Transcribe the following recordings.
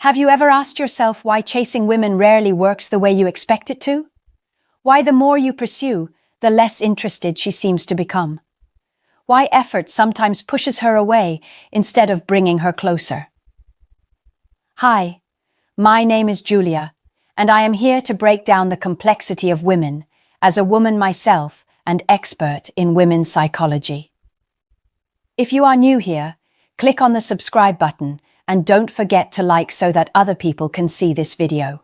Have you ever asked yourself why chasing women rarely works the way you expect it to? Why the more you pursue, the less interested she seems to become? Why effort sometimes pushes her away instead of bringing her closer? Hi, my name is Julia, and I am here to break down the complexity of women as a woman myself and expert in women's psychology. If you are new here, click on the subscribe button and don't forget to like so that other people can see this video.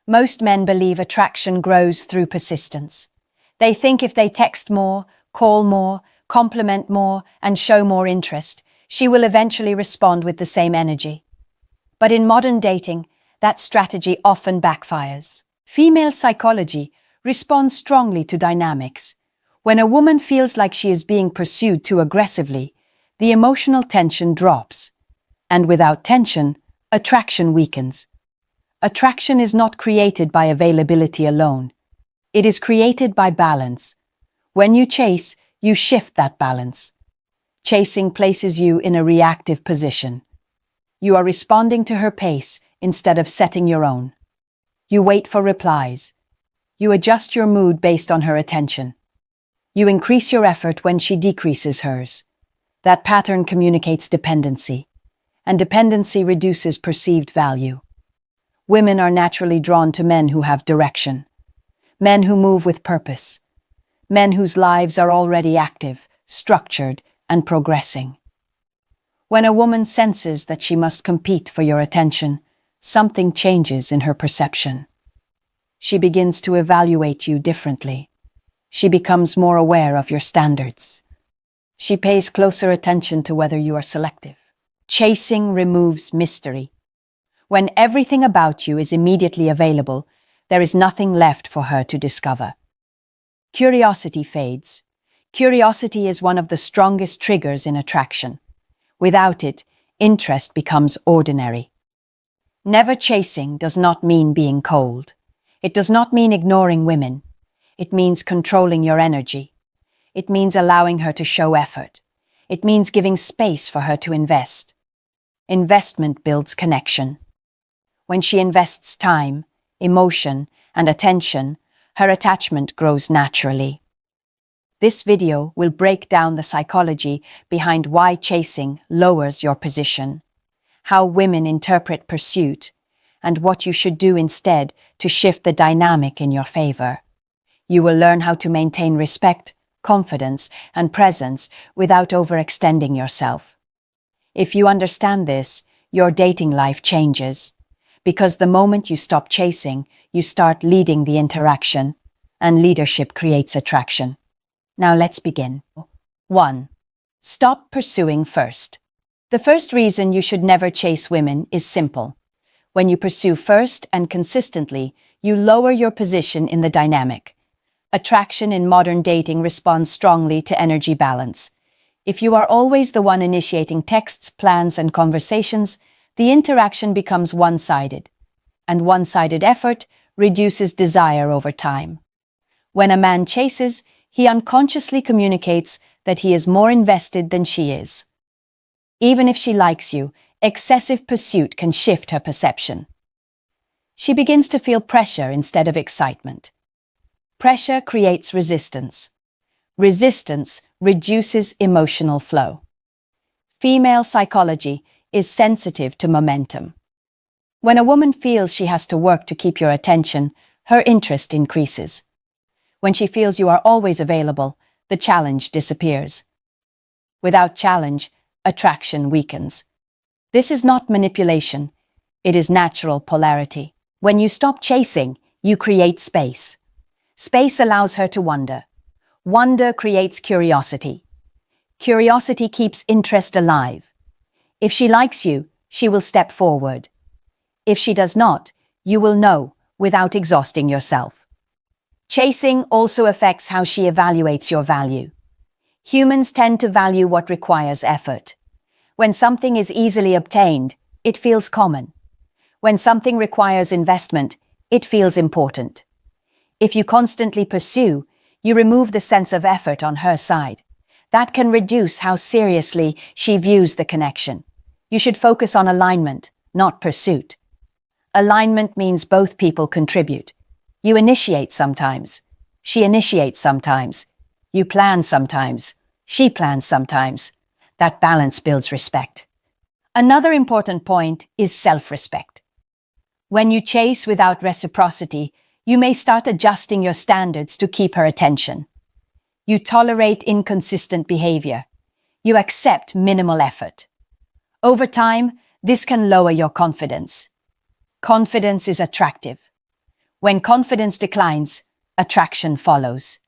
Most men believe attraction grows through persistence. They think if they text more, call more, compliment more, and show more interest, she will eventually respond with the same energy. But in modern dating, that strategy often backfires. Female psychology responds strongly to dynamics. When a woman feels like she is being pursued too aggressively, the emotional tension drops. And without tension, attraction weakens. Attraction is not created by availability alone. It is created by balance. When you chase, you shift that balance. Chasing places you in a reactive position. You are responding to her pace instead of setting your own. You wait for replies. You adjust your mood based on her attention. You increase your effort when she decreases hers. That pattern communicates dependency, and dependency reduces perceived value. Women are naturally drawn to men who have direction, men who move with purpose, men whose lives are already active, structured, and progressing. When a woman senses that she must compete for your attention, something changes in her perception. She begins to evaluate you differently. She becomes more aware of your standards. She pays closer attention to whether you are selective. Chasing removes mystery. When everything about you is immediately available, there is nothing left for her to discover. Curiosity fades. Curiosity is one of the strongest triggers in attraction. Without it, interest becomes ordinary. Never chasing does not mean being cold. It does not mean ignoring women. It means controlling your energy. It means allowing her to show effort. It means giving space for her to invest. Investment builds connection. When she invests time, emotion, and attention, her attachment grows naturally. This video will break down the psychology behind why chasing lowers your position, how women interpret pursuit, and what you should do instead to shift the dynamic in your favor. You will learn how to maintain respect, confidence, and presence without overextending yourself. If you understand this, your dating life changes. Because the moment you stop chasing, you start leading the interaction, and leadership creates attraction. Now let's begin. 1. Stop pursuing first. The first reason you should never chase women is simple. When you pursue first and consistently, you lower your position in the dynamic. Attraction in modern dating responds strongly to energy balance. If you are always the one initiating texts, plans, and conversations, the interaction becomes one-sided, and one-sided effort reduces desire over time. When a man chases, he unconsciously communicates that he is more invested than she is. Even if she likes you, excessive pursuit can shift her perception. She begins to feel pressure instead of excitement. Pressure creates resistance. Resistance reduces emotional flow. Female psychology is sensitive to momentum. When a woman feels she has to work to keep your attention, her interest increases. When she feels you are always available, the challenge disappears. Without challenge, attraction weakens. This is not manipulation. It is natural polarity. When you stop chasing, you create space. Space allows her to wonder. Wonder creates curiosity. Curiosity keeps interest alive. If she likes you, she will step forward. If she does not, you will know without exhausting yourself. Chasing also affects how she evaluates your value. Humans tend to value what requires effort. When something is easily obtained, it feels common. When something requires investment, it feels important. If you constantly pursue, you remove the sense of effort on her side. That can reduce how seriously she views the connection. You should focus on alignment, not pursuit. Alignment means both people contribute. You initiate sometimes. She initiates sometimes. You plan sometimes. She plans sometimes. That balance builds respect. Another important point is self-respect. When you chase without reciprocity, you may start adjusting your standards to keep her attention. You tolerate inconsistent behavior. You accept minimal effort. Over time, this can lower your confidence. Confidence is attractive. When confidence declines, attraction follows.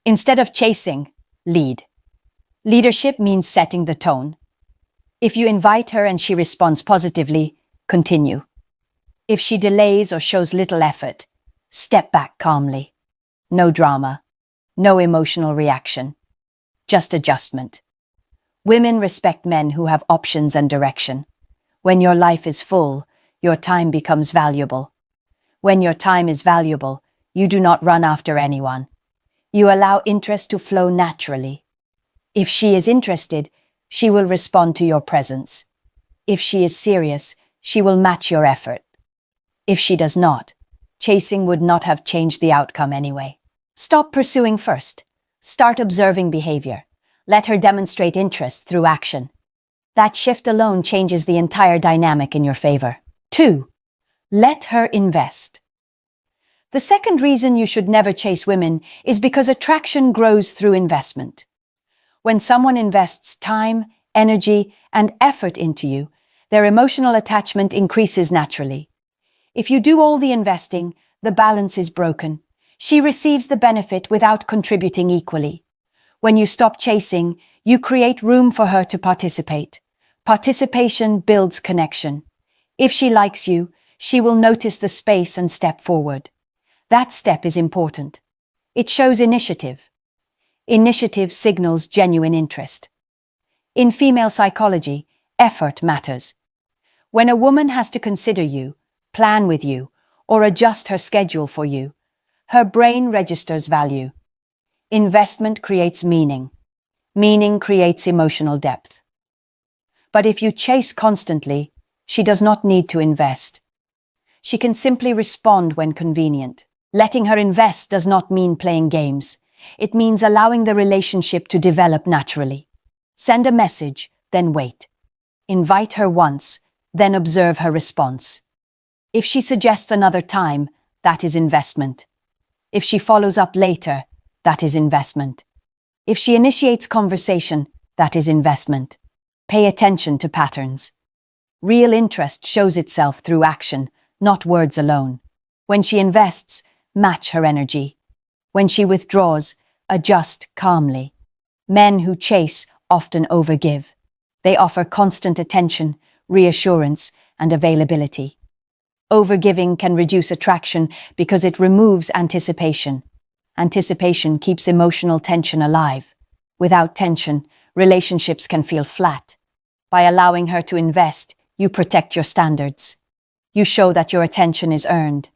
Instead of chasing, lead. Leadership means setting the tone. If you invite her and she responds positively, continue. If she delays or shows little effort, step back calmly. No drama, no emotional reaction, just adjustment. Women respect men who have options and direction. When your life is full, your time becomes valuable. When your time is valuable, you do not run after anyone. You allow interest to flow naturally. If she is interested, she will respond to your presence. If she is serious, she will match your effort. If she does not, chasing would not have changed the outcome anyway. Stop pursuing first. Start observing behavior. Let her demonstrate interest through action. That shift alone changes the entire dynamic in your favor. 2. Let her invest. The second reason you should never chase women is because attraction grows through investment. When someone invests time, energy, and effort into you, their emotional attachment increases naturally. If you do all the investing, the balance is broken. She receives the benefit without contributing equally. When you stop chasing, you create room for her to participate. Participation builds connection. If she likes you, she will notice the space and step forward. That step is important. It shows initiative. Initiative signals genuine interest. In female psychology, effort matters. When a woman has to consider you, plan with you, or adjust her schedule for you, her brain registers value. Investment creates meaning. Meaning creates emotional depth. But if you chase constantly, she does not need to invest. She can simply respond when convenient. Letting her invest does not mean playing games. It means allowing the relationship to develop naturally. Send a message, then wait. Invite her once, then observe her response. If she suggests another time, that is investment. If she follows up later, that is investment. If she initiates conversation, that is investment. Pay attention to patterns. Real interest shows itself through action, not words alone. When she invests, match her energy. When she withdraws, adjust calmly. Men who chase often overgive. They offer constant attention, reassurance, and availability. Overgiving can reduce attraction because it removes anticipation. Anticipation keeps emotional tension alive. Without tension, relationships can feel flat. By allowing her to invest, you protect your standards. You show that your attention is earned.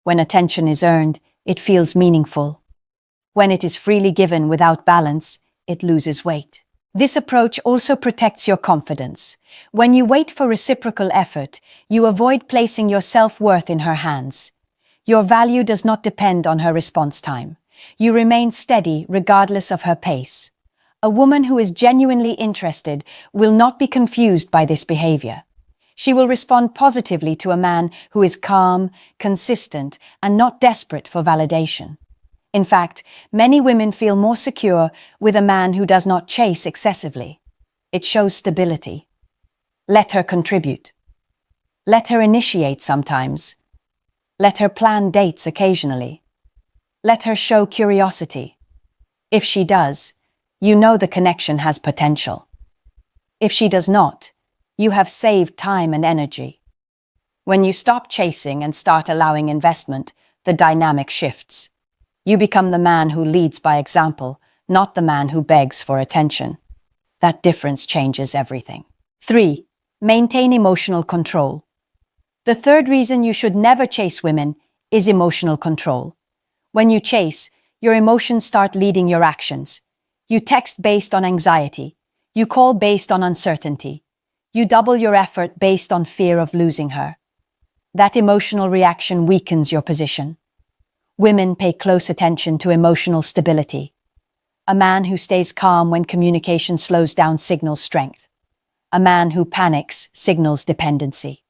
When attention is earned, it feels meaningful. When it is freely given without balance, it loses weight. This approach also protects your confidence. When you wait for reciprocal effort, you avoid placing your self-worth in her hands. Your value does not depend on her response time. You remain steady regardless of her pace. A woman who is genuinely interested will not be confused by this behavior. She will respond positively to a man who is calm, consistent, and not desperate for validation. In fact, many women feel more secure with a man who does not chase excessively. It shows stability. Let her contribute. Let her initiate sometimes. Let her plan dates occasionally. Let her show curiosity. If she does, you know the connection has potential. If she does not, you have saved time and energy. When you stop chasing and start allowing investment, the dynamic shifts. You become the man who leads by example, not the man who begs for attention. That difference changes everything. 3. Maintain emotional control. The third reason you should never chase women is emotional control. When you chase, your emotions start leading your actions. You text based on anxiety. You call based on uncertainty. You double your effort based on fear of losing her. That emotional reaction weakens your position. Women pay close attention to emotional stability. A man who stays calm when communication slows down signals strength. A man who panics signals dependency.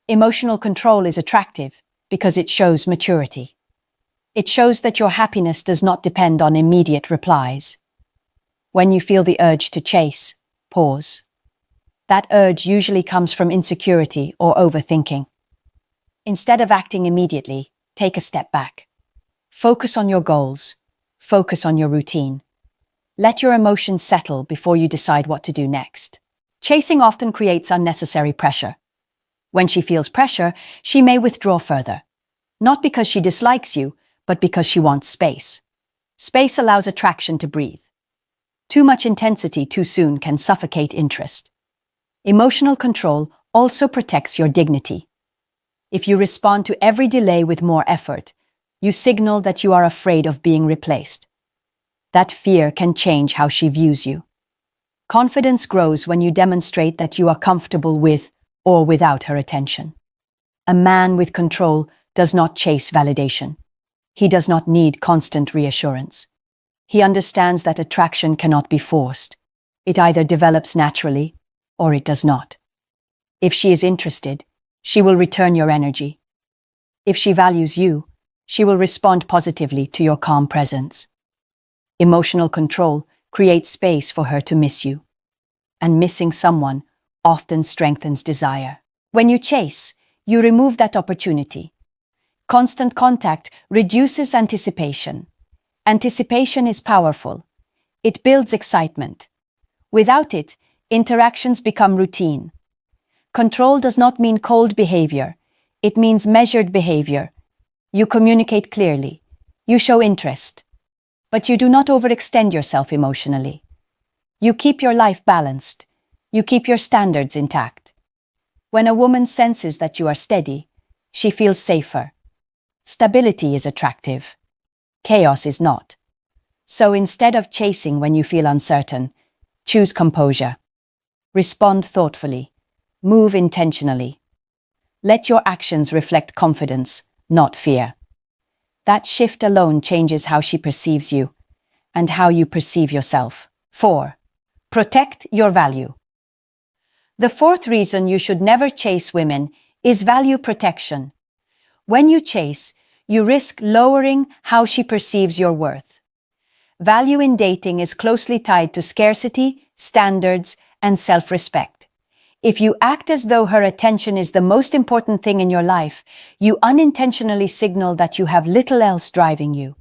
Emotional control is attractive because it shows maturity. It shows that your happiness does not depend on immediate replies. When you feel the urge to chase, pause. That urge usually comes from insecurity or overthinking. Instead of acting immediately, take a step back. Focus on your goals. Focus on your routine. Let your emotions settle before you decide what to do next. Chasing often creates unnecessary pressure. When she feels pressure, she may withdraw further. Not because she dislikes you, but because she wants space. Space allows attraction to breathe. Too much intensity too soon can suffocate interest. Emotional control also protects your dignity. If you respond to every delay with more effort, you signal that you are afraid of being replaced. That fear can change how she views you. Confidence grows when you demonstrate that you are comfortable with or without her attention. A man with control does not chase validation. He does not need constant reassurance. He understands that attraction cannot be forced. It either develops naturally or it does not. If she is interested, she will return your energy. If she values you, she will respond positively to your calm presence. Emotional control creates space for her to miss you. And missing someone often strengthens desire. When you chase, you remove that opportunity. Constant contact reduces anticipation. Anticipation is powerful. It builds excitement. Without it, interactions become routine. Control does not mean cold behavior. It means measured behavior. You communicate clearly. You show interest. But you do not overextend yourself emotionally. You keep your life balanced. You keep your standards intact. When a woman senses that you are steady, she feels safer. Stability is attractive. Chaos is not. So instead of chasing when you feel uncertain, choose composure. Respond thoughtfully. Move intentionally. Let your actions reflect confidence, not fear. That shift alone changes how she perceives you and how you perceive yourself. 4. Protect your value. The fourth reason you should never chase women is value protection. When you chase, you risk lowering how she perceives your worth. Value in dating is closely tied to scarcity, standards, and self-respect. If you act as though her attention is the most important thing in your life, you unintentionally signal that you have little else driving you.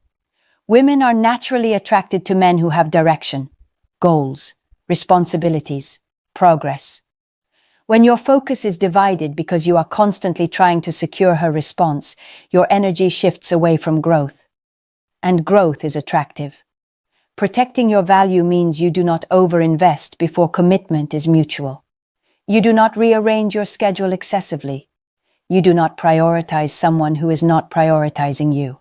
Women are naturally attracted to men who have direction, goals, responsibilities, progress. When your focus is divided because you are constantly trying to secure her response, your energy shifts away from growth. And growth is attractive. Protecting your value means you do not overinvest before commitment is mutual. You do not rearrange your schedule excessively. You do not prioritize someone who is not prioritizing you.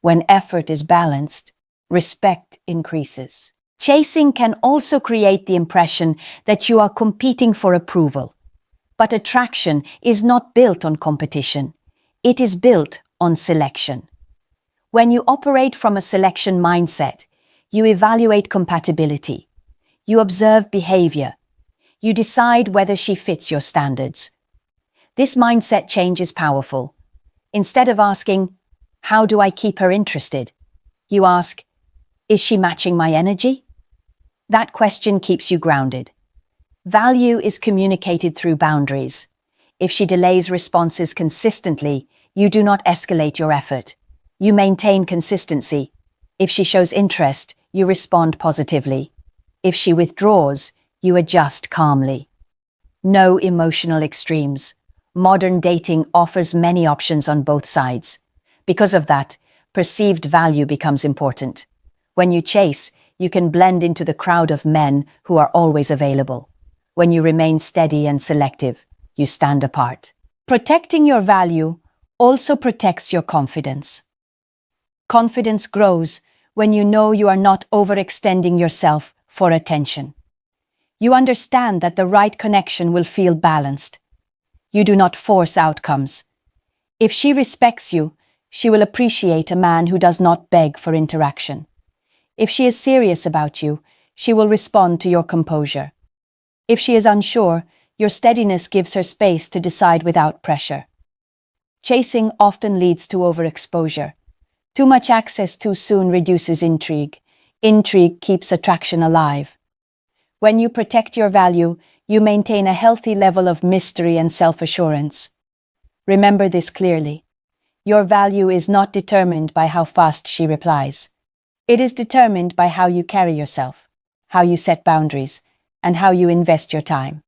When effort is balanced, respect increases. Chasing can also create the impression that you are competing for approval. But attraction is not built on competition. It is built on selection. When you operate from a selection mindset, you evaluate compatibility. You observe behavior. You decide whether she fits your standards. This mindset change is powerful. Instead of asking, "How do I keep her interested?" you ask, "Is she matching my energy?" That question keeps you grounded. Value is communicated through boundaries. If she delays responses consistently, you do not escalate your effort. You maintain consistency. If she shows interest, you respond positively. If she withdraws, you adjust calmly. No emotional extremes. Modern dating offers many options on both sides. Because of that, perceived value becomes important. When you chase, you can blend into the crowd of men who are always available. When you remain steady and selective, you stand apart. Protecting your value also protects your confidence. Confidence grows when you know you are not overextending yourself for attention. You understand that the right connection will feel balanced. You do not force outcomes. If she respects you, she will appreciate a man who does not beg for interaction. If she is serious about you, she will respond to your composure. If she is unsure, your steadiness gives her space to decide without pressure. Chasing often leads to overexposure. Too much access too soon reduces intrigue. Intrigue keeps attraction alive. When you protect your value, you maintain a healthy level of mystery and self-assurance. Remember this clearly. Your value is not determined by how fast she replies. It is determined by how you carry yourself, how you set boundaries, and how you invest your time.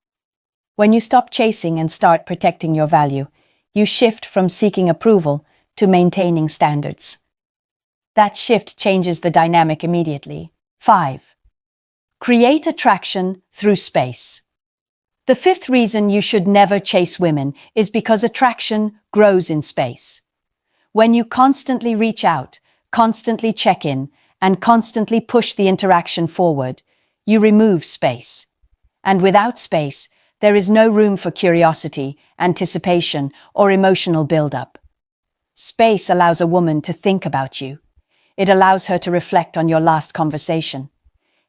When you stop chasing and start protecting your value, you shift from seeking approval to maintaining standards. That shift changes the dynamic immediately. 5. Create attraction through space. The fifth reason you should never chase women is because attraction grows in space. When you constantly reach out, constantly check in, and constantly push the interaction forward, you remove space. And without space, there is no room for curiosity, anticipation, or emotional build-up. Space allows a woman to think about you. It allows her to reflect on your last conversation.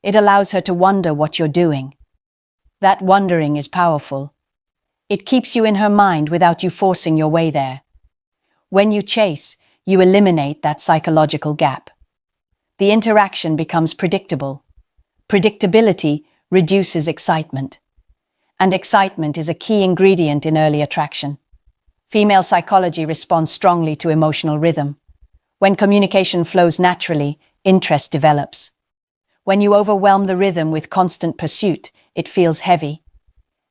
It allows her to wonder what you're doing. That wondering is powerful. It keeps you in her mind without you forcing your way there. When you chase, you eliminate that psychological gap. The interaction becomes predictable. Predictability reduces excitement. And excitement is a key ingredient in early attraction. Female psychology responds strongly to emotional rhythm. When communication flows naturally, interest develops. When you overwhelm the rhythm with constant pursuit, it feels heavy.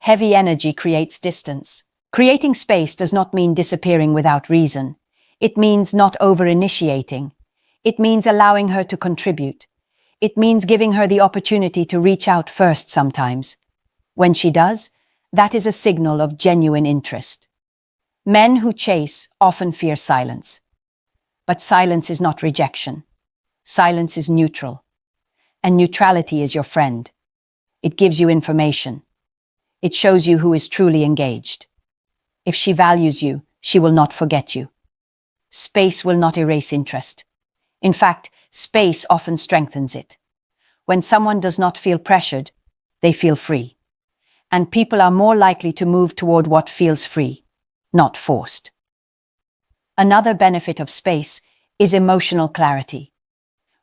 Heavy energy creates distance. Creating space does not mean disappearing without reason. It means not over-initiating. It means allowing her to contribute. It means giving her the opportunity to reach out first sometimes. When she does, that is a signal of genuine interest. Men who chase often fear silence. But silence is not rejection. Silence is neutral. And neutrality is your friend. It gives you information. It shows you who is truly engaged. If she values you, she will not forget you. Space will not erase interest. In fact, space often strengthens it. When someone does not feel pressured, they feel free. And people are more likely to move toward what feels free, not forced. Another benefit of space is emotional clarity.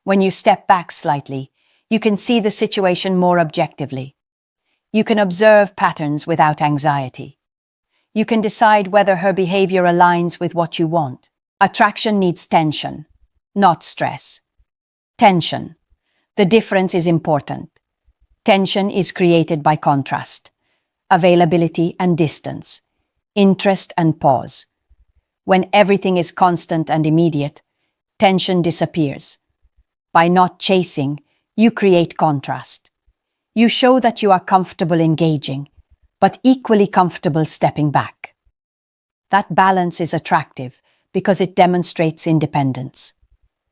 When you step back slightly, you can see the situation more objectively. You can observe patterns without anxiety. You can decide whether her behavior aligns with what you want. Attraction needs tension, not stress. Tension. The difference is important. Tension is created by contrast, availability and distance, interest and pause. When everything is constant and immediate, tension disappears. By not chasing, you create contrast. You show that you are comfortable engaging, but equally comfortable stepping back. That balance is attractive because it demonstrates independence.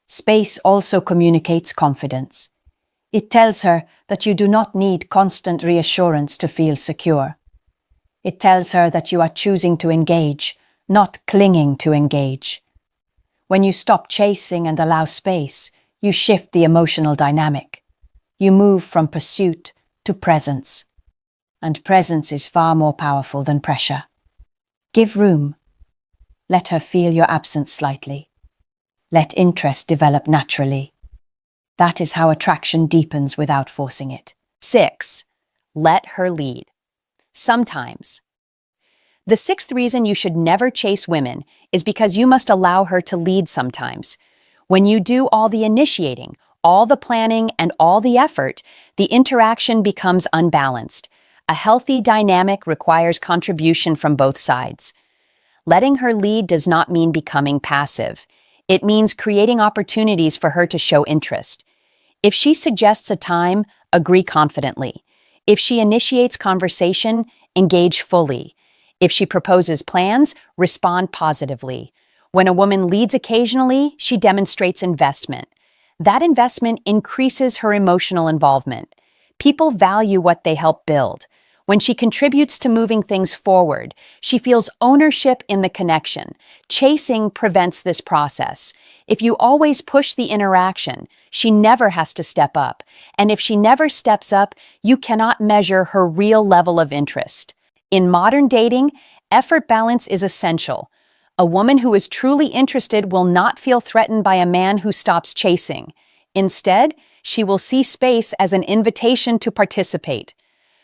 Space also communicates confidence. It tells her that you do not need constant reassurance to feel secure. It tells her that you are choosing to engage, not clinging to engage. When you stop chasing and allow space, you shift the emotional dynamic. You move from pursuit to presence. And presence is far more powerful than pressure. Give room. Let her feel your absence slightly. Let interest develop naturally. That is how attraction deepens without forcing it. 6. Let her lead. Sometimes. The sixth reason you should never chase women is because you must allow her to lead sometimes. When you do all the initiating, all the planning, and all the effort, the interaction becomes unbalanced. A healthy dynamic requires contribution from both sides. Letting her lead does not mean becoming passive. It means creating opportunities for her to show interest. If she suggests a time, agree confidently. If she initiates conversation, engage fully. If she proposes plans, respond positively. When a woman leads occasionally, she demonstrates investment. That investment increases her emotional involvement. People value what they help build. When she contributes to moving things forward, she feels ownership in the connection. Chasing prevents this process. If you always push the interaction, she never has to step up. And if she never steps up, you cannot measure her real level of interest. In modern dating, effort balance is essential. A woman who is truly interested will not feel threatened by a man who stops chasing. Instead, she will see space as an invitation to participate.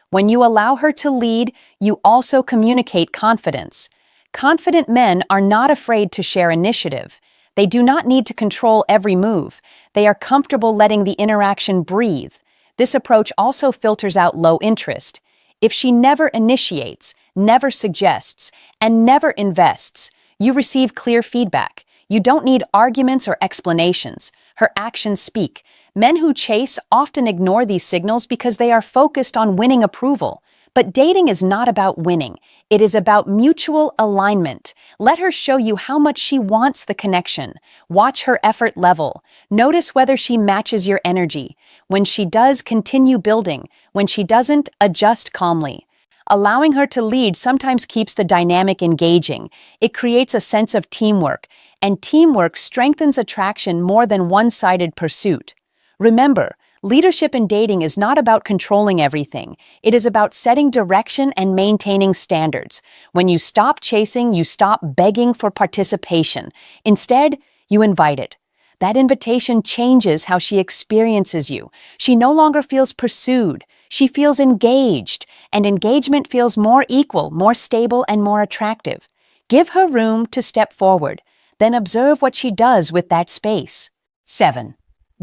When you allow her to lead, you also communicate confidence. Confident men are not afraid to share initiative. They do not need to control every move. They are comfortable letting the interaction breathe. This approach also filters out low interest. If she never initiates, never suggests, and never invests, you receive clear feedback. You don't need arguments or explanations. Her actions speak. Men who chase often ignore these signals because they are focused on winning approval. But dating is not about winning. It is about mutual alignment. Let her show you how much she wants the connection. Watch her effort level. Notice whether she matches your energy. When she does, continue building. When she doesn't, adjust calmly. Allowing her to lead sometimes keeps the dynamic engaging. It creates a sense of teamwork, and teamwork strengthens attraction more than one-sided pursuit. Remember, leadership in dating is not about controlling everything. It is about setting direction and maintaining standards. When you stop chasing, you stop begging for participation. Instead, you invite it. That invitation changes how she experiences you. She no longer feels pursued. She feels engaged, and engagement feels more equal, more stable, and more attractive. Give her room to step forward, then observe what she does with that space. 7.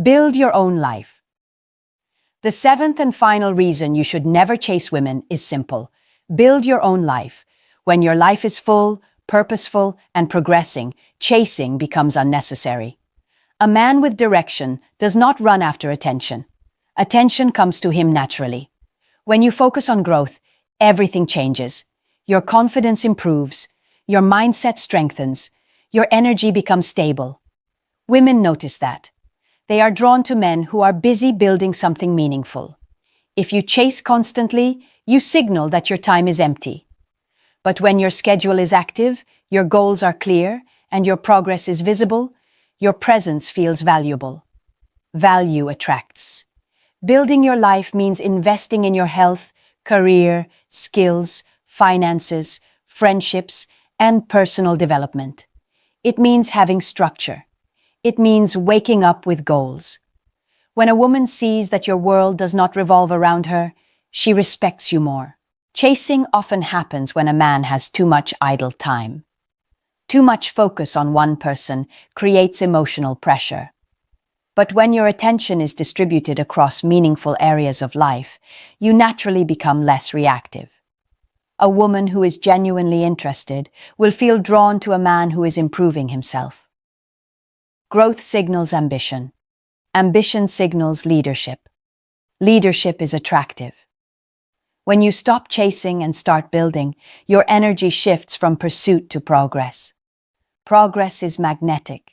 Build your own life. The seventh and final reason you should never chase women is simple. Build your own life. When your life is full, purposeful, and progressing, chasing becomes unnecessary. A man with direction does not run after attention. Attention comes to him naturally. When you focus on growth, everything changes. Your confidence improves, your mindset strengthens, your energy becomes stable. Women notice that. They are drawn to men who are busy building something meaningful. If you chase constantly, you signal that your time is empty. But when your schedule is active, your goals are clear, and your progress is visible, your presence feels valuable. Value attracts. Building your life means investing in your health, career, skills, finances, friendships, and personal development. It means having structure. It means waking up with goals. When a woman sees that your world does not revolve around her, she respects you more. Chasing often happens when a man has too much idle time. Too much focus on one person creates emotional pressure. But when your attention is distributed across meaningful areas of life, you naturally become less reactive. A woman who is genuinely interested will feel drawn to a man who is improving himself. Growth signals ambition. Ambition signals leadership. Leadership is attractive. When you stop chasing and start building, your energy shifts from pursuit to progress. Progress is magnetic.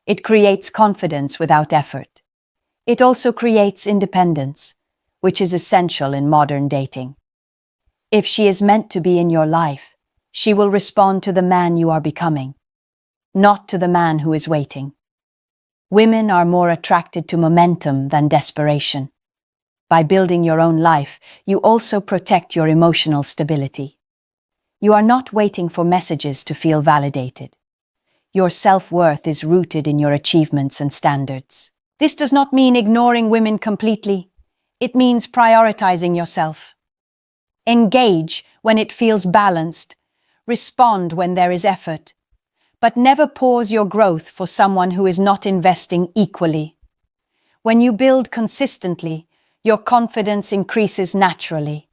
It creates confidence without effort. It also creates independence, which is essential in modern dating. If she is meant to be in your life, she will respond to the man you are becoming, not to the man who is waiting. Women are more attracted to momentum than desperation. By building your own life, you also protect your emotional stability. You are not waiting for messages to feel validated. Your self-worth is rooted in your achievements and standards. This does not mean ignoring women completely. It means prioritizing yourself. Engage when it feels balanced. Respond when there is effort. But never pause your growth for someone who is not investing equally. When you build consistently, your confidence increases naturally.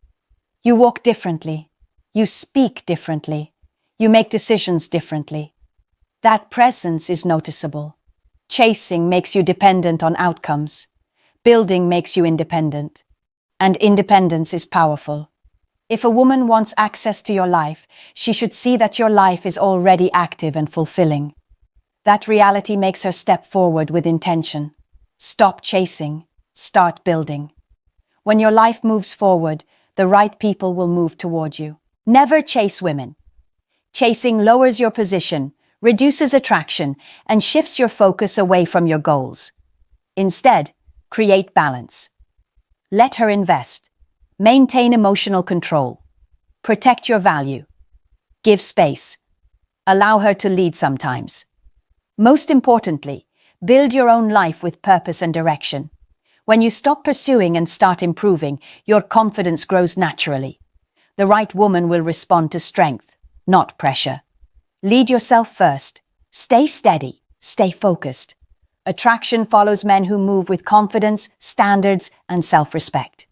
You walk differently. You speak differently. You make decisions differently. That presence is noticeable. Chasing makes you dependent on outcomes. Building makes you independent. And independence is powerful. If a woman wants access to your life, she should see that your life is already active and fulfilling. That reality makes her step forward with intention. Stop chasing. Start building. When your life moves forward, the right people will move toward you. Never chase women. Chasing lowers your position, reduces attraction, and shifts your focus away from your goals. Instead, create balance. Let her invest. Maintain emotional control. Protect your value. Give space. Allow her to lead sometimes. Most importantly, build your own life with purpose and direction. When you stop pursuing and start improving, your confidence grows naturally. The right woman will respond to strength, not pressure. Lead yourself first. Stay steady. Stay focused. Attraction follows men who move with confidence, standards, and self-respect.